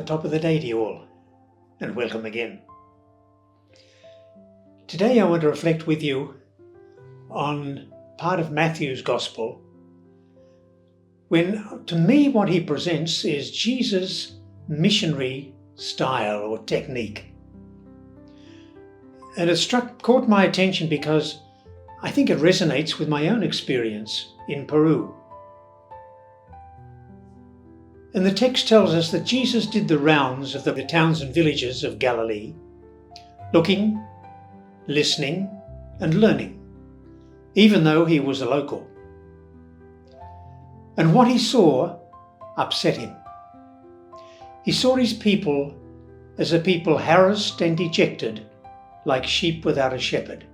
top of the day to you all, and welcome again. Today I want to reflect with you on part of Matthew's Gospel, when to me what he presents is Jesus' missionary style or technique. And it caught my attention because I think it resonates with my own experience in Peru. And the text tells us that Jesus did the rounds of the towns and villages of Galilee, looking, listening, and learning, even though he was a local. And what he saw upset him. He saw his people as a people harassed and dejected, like sheep without a shepherd.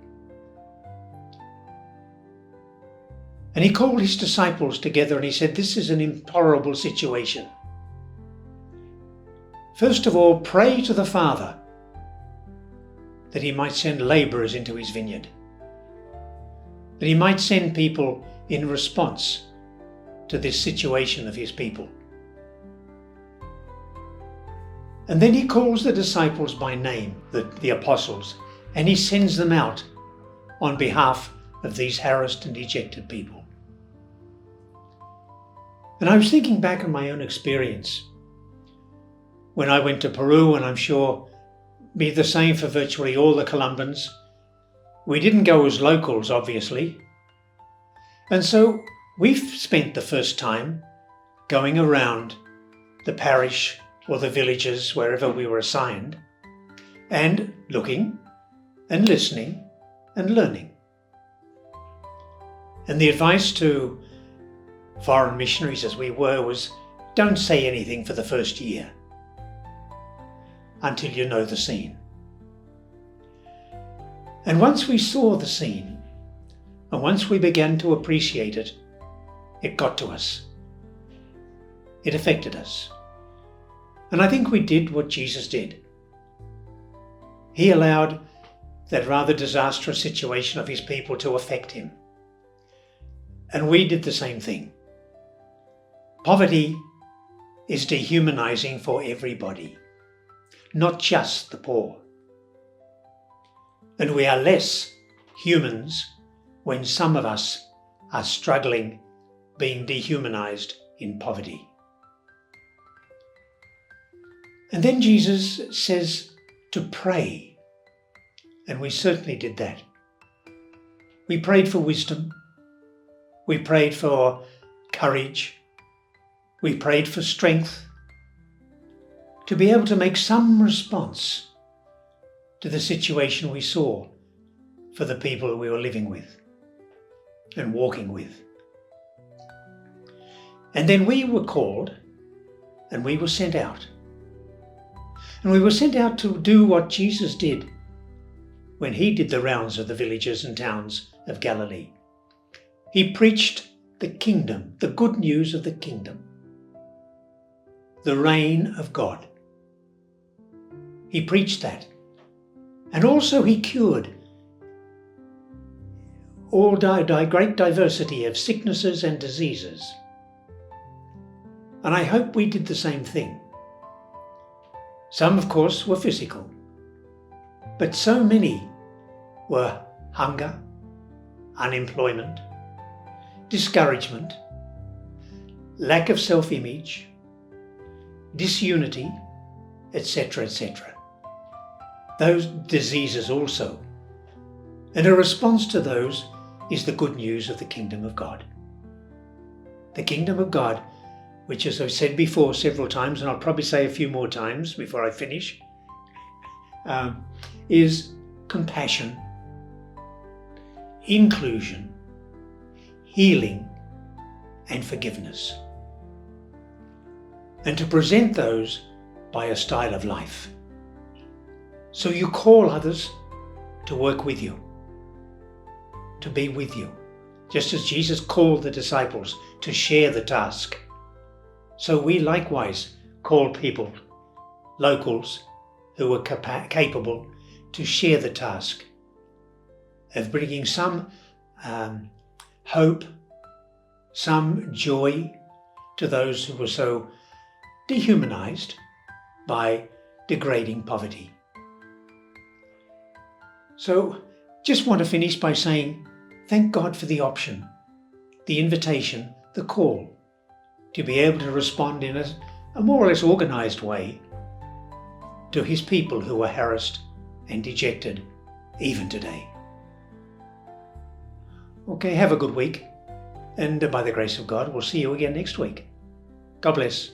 And he called his disciples together and he said, "This is an intolerable situation. First of all, pray to the Father that he might send labourers into his vineyard, that he might send people in response to this situation of his people." And then he calls the disciples by name, the apostles, and he sends them out on behalf of these harassed and dejected people. And I was thinking back on my own experience when I went to Peru, and I'm sure be the same for virtually all the Colombans. We didn't go as locals, obviously. And so we've spent the first time going around the parish or the villages, wherever we were assigned, and looking and listening and learning. And the advice to foreign missionaries as we were was, don't say anything for the first year until you know the scene. And once we saw the scene, and once we began to appreciate it, it got to us. It affected us. And I think we did what Jesus did. He allowed that rather disastrous situation of his people to affect him. And we did the same thing. Poverty is dehumanizing for everybody, not just the poor. And we are less humans when some of us are struggling, being dehumanized in poverty. And then Jesus says to pray, and we certainly did that. We prayed for wisdom, we prayed for courage, we prayed for strength to be able to make some response to the situation we saw for the people we were living with and walking with. And then we were called and we were sent out. And we were sent out to do what Jesus did when he did the rounds of the villages and towns of Galilee. He preached the kingdom, the good news of the kingdom, the reign of God. He preached that. And also he cured all great diversity of sicknesses and diseases. And I hope we did the same thing. Some, of course, were physical, but so many were hunger, unemployment, discouragement, lack of self-image, disunity, etc., etc. Those diseases also. And a response to those is the good news of the kingdom of God. The kingdom of God, which, as I've said before several times, and I'll probably say a few more times before I finish, is compassion, inclusion, healing, and forgiveness. And to present those by a style of life. So you call others to work with you, to be with you, just as Jesus called the disciples to share the task. So we likewise call people, locals, who are capable to share the task of bringing some hope, some joy to those who were so dehumanized by degrading poverty. So, just want to finish by saying thank God for the option, the invitation, the call to be able to respond in a more or less organised way to His people who are harassed and dejected even today. Okay, have a good week, and by the grace of God, we'll see you again next week. God bless.